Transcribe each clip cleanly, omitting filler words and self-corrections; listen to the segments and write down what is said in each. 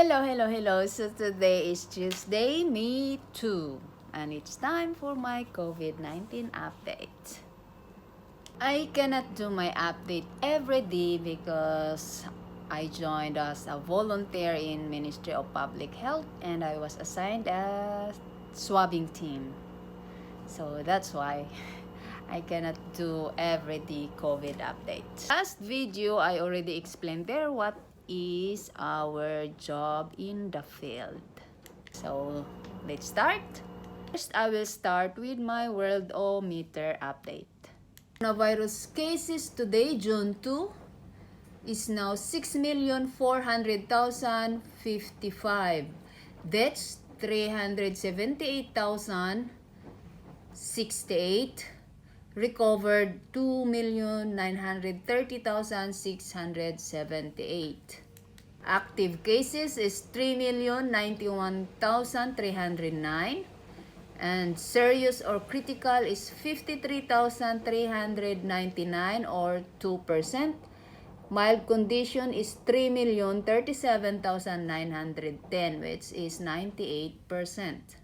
Hello. So today is Tuesday, May 2, and it's time for my COVID-19 update. I cannot do my update every day because I joined as a volunteer in Ministry of Public Health and I was assigned a swabbing team. So that's why I cannot do everyday COVID update. Last video, I already explained there what is our job in the field. So let's start. First, I will start with my worldometer update. Coronavirus cases today, June 2, is now 6,400,055. Deaths, 378,068. Recovered 2,930,678. Active cases is 3,091,309 and serious or critical is 53,399 or 2%. Mild condition is 3,037,910 which is 98%.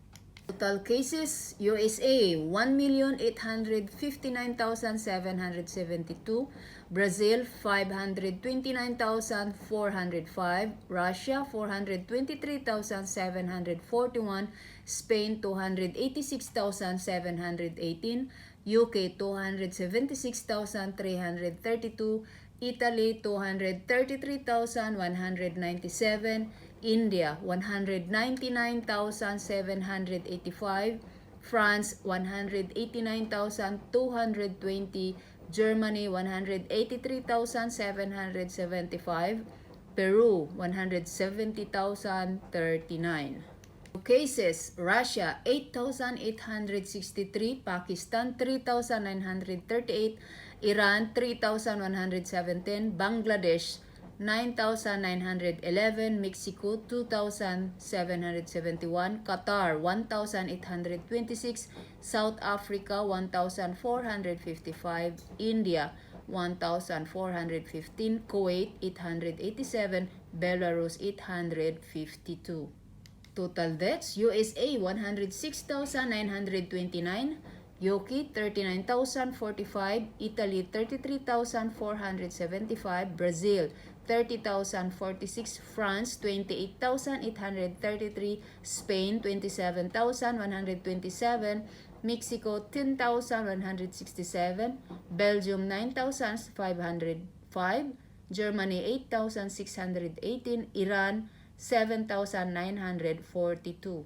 Total cases, USA 1,859,772, Brazil 529,405, Russia 423,741, Spain 286,718, UK 276,332, Italy 233,197, India 199,785, France 189,220, Germany 183,775, Peru 170,039. Cases, Russia 8,863, Pakistan 3,938, Iran 3,117, Bangladesh 9,911, Mexico 2,771, Qatar 1,826, South Africa 1,455, India 1,415, Kuwait 887, Belarus 852. Total deaths, USA 106,929, UK 39,045, Italy 33,475, Brazil 30,046, France 28,833, Spain 27,127, Mexico 10,167, Belgium 9,505, Germany 8,618, Iran 7,942.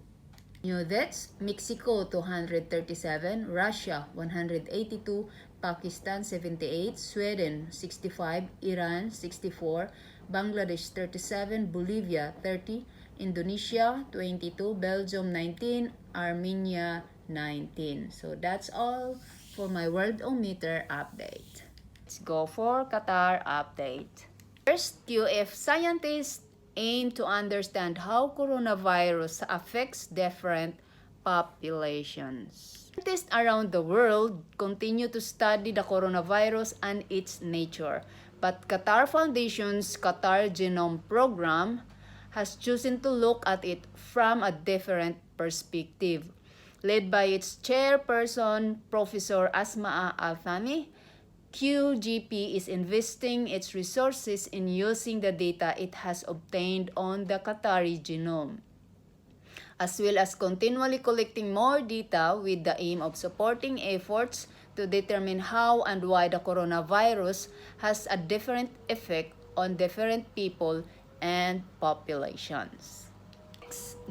New deaths, Mexico 237, Russia 182, Pakistan 78, Sweden 65, Iran 64, Bangladesh 37, Bolivia 30, Indonesia 22, Belgium 19, Armenia 19. So that's all for my worldometer update. Let's go for Qatar update. First, QF scientists aim to understand how coronavirus affects different populations. Scientists around the world continue to study the coronavirus and its nature, but Qatar Foundation's Qatar Genome Program has chosen to look at it from a different perspective. Led by its chairperson, Professor Asma Al-Thani, QGP is investing its resources in using the data it has obtained on the Qatari genome, as well as continually collecting more data with the aim of supporting efforts to determine how and why the coronavirus has a different effect on different people and populations.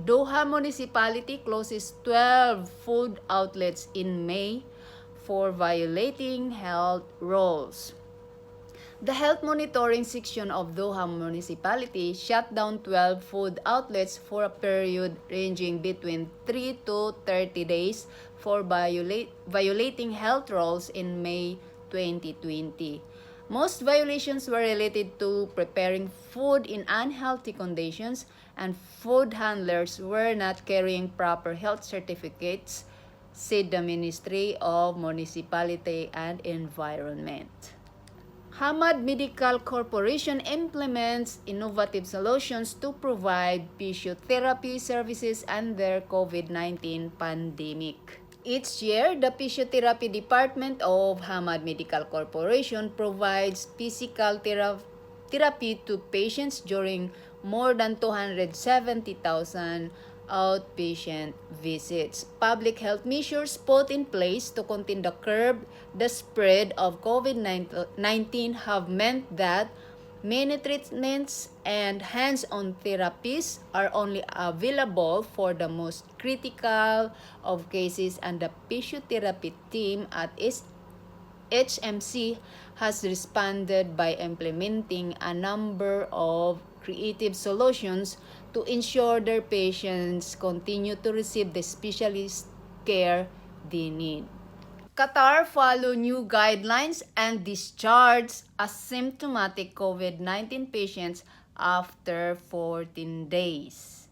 Doha Municipality closes 12 food outlets in May for violating health rules. The health monitoring section of Doha Municipality shut down 12 food outlets for a period ranging between 3 to 30 days for violating health rules in May 2020. Most violations were related to preparing food in unhealthy conditions, and food handlers were not carrying proper health certificates, said the Ministry of Municipality and Environment. Hamad Medical Corporation implements innovative solutions to provide physiotherapy services under COVID-19 pandemic. Each year, the physiotherapy department of Hamad Medical Corporation provides physical therapy to patients during more than 270,000 outpatient visits. Public health measures put in place to contain the spread of COVID-19 have meant that many treatments and hands-on therapies are only available for the most critical of cases, and the physiotherapy team at HMC has responded by implementing a number of creative solutions to ensure their patients continue to receive the specialist care they need. Qatar follow new guidelines and discharge asymptomatic COVID-19 patients after 14 days.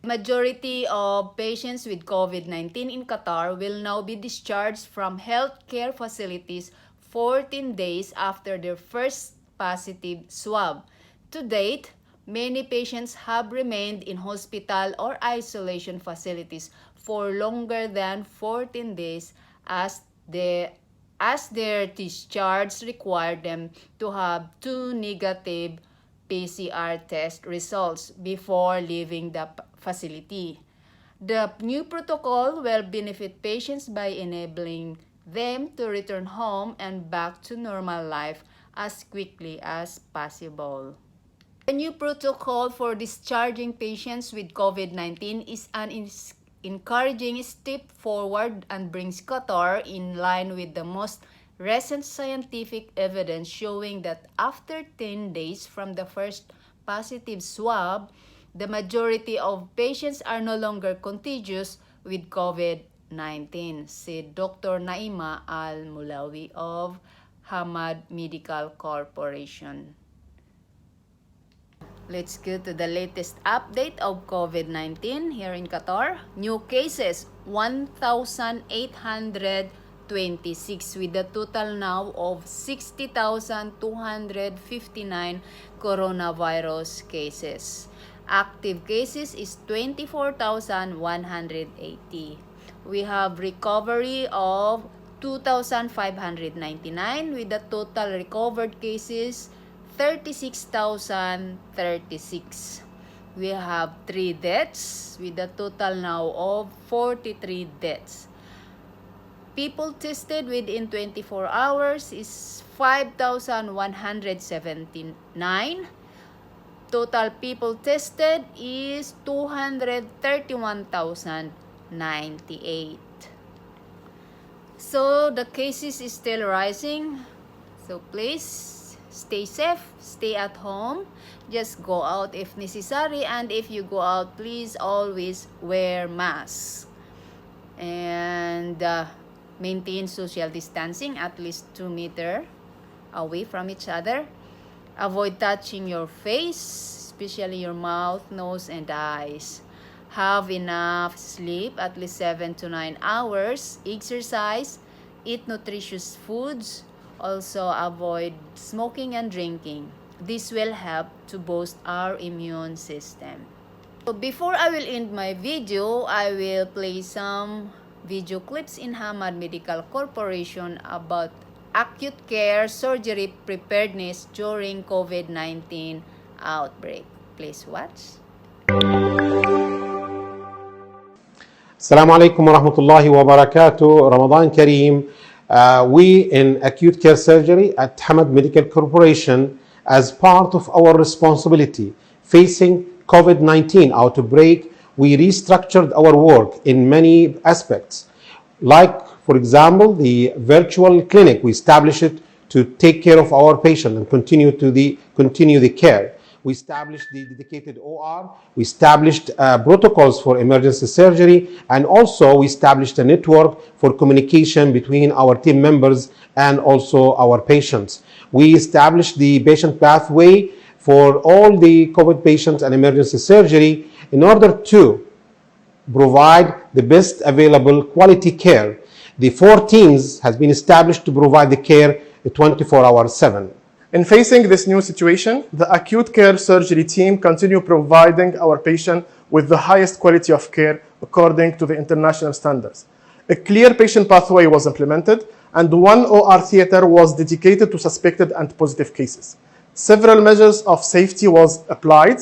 Majority of patients with COVID-19 in Qatar will now be discharged from healthcare facilities 14 days after their first positive swab. To date, many patients have remained in hospital or isolation facilities for longer than 14 days as their discharge required them to have 2 negative PCR test results before leaving the facility. The new protocol will benefit patients by enabling them to return home and back to normal life as quickly as possible. The new protocol for discharging patients with COVID-19 is an encouraging step forward and brings Qatar in line with the most recent scientific evidence showing that after 10 days from the first positive swab, the majority of patients are no longer contagious with COVID-19, said Dr. Naima Al-Mulawi of Hamad Medical Corporation. Let's go to the latest update of COVID-19 here in Qatar. New cases, 1,826 with a total now of 60,259 coronavirus cases. Active cases is 24,180. We have recovery of 2,599 with the total recovered cases 36,036. We have 3 deaths with a total now of 43 deaths. People tested within 24 hours is 5,179. Total people tested is 231,098. So the cases is still rising. So please stay safe, stay at home, just go out if necessary, and if you go out, please always wear masks. And maintain social distancing at least 2 meters away from each other. Avoid touching your face, especially your mouth, nose, and eyes. Have enough sleep, at least 7 to 9 hours. Exercise, eat nutritious foods. Also, avoid smoking and drinking. This will help to boost our immune system. So before I will end my video, I will play some video clips in Hamad Medical Corporation about acute care surgery preparedness during COVID-19 outbreak. Please watch. Assalamu alaikum wa rahmatullahi wa barakatuh. Ramadan Kareem. We in acute care surgery at Hamad Medical Corporation, as part of our responsibility facing COVID-19 outbreak, we restructured our work in many aspects. Like, for example, the virtual clinic, we established it to take care of our patient and continue the care. We established the dedicated OR, we established protocols for emergency surgery, and also we established a network for communication between our team members and also our patients. We established the patient pathway for all the COVID patients and emergency surgery in order to provide the best available quality care. The 4 teams has been established to provide the care 24 hours 7. In facing this new situation, the acute care surgery team continue providing our patient with the highest quality of care according to the international standards. A clear patient pathway was implemented, and one OR theater was dedicated to suspected and positive cases. Several measures of safety was applied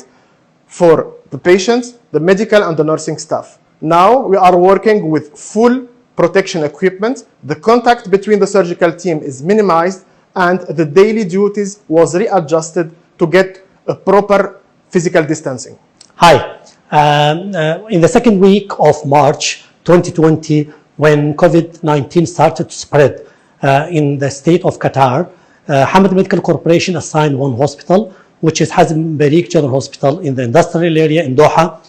for the patients, the medical and the nursing staff. Now we are working with full protection equipment. The contact between the surgical team is minimized, and the daily duties was readjusted to get a proper physical distancing. Hi. In the second week of March 2020, when COVID-19 started to spread in the state of Qatar, Hamad Medical Corporation assigned one hospital, which is Hazm Barik General Hospital in the industrial area in Doha,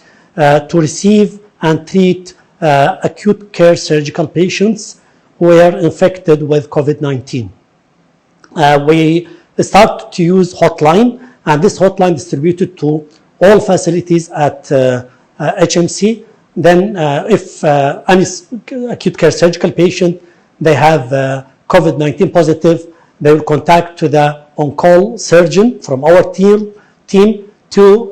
to receive and treat acute care surgical patients who were infected with COVID-19. We started to use hotline, and this hotline distributed to all facilities at HMC. Then if any acute care surgical patient, they have COVID-19 positive, they will contact to the on-call surgeon from our team to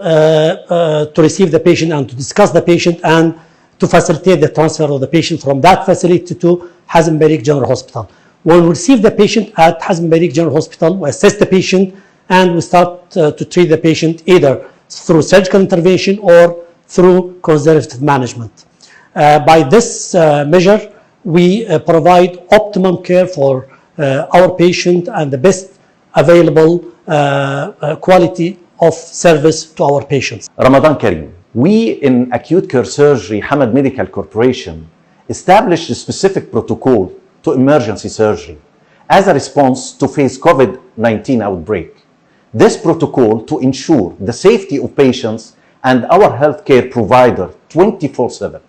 receive the patient and to discuss the patient and to facilitate the transfer of the patient from that facility to Hazm Barik General Hospital. When we receive the patient at Hazm Barik General Hospital, we assess the patient and we start to treat the patient either through surgical intervention or through conservative management. By this measure, we provide optimum care for our patient and the best available quality of service to our patients. Ramadan Kareem. We in Acute Care Surgery Hamad Medical Corporation established a specific protocol to emergency surgery as a response to face COVID-19 outbreak. This protocol to ensure the safety of patients and our healthcare provider 24/7.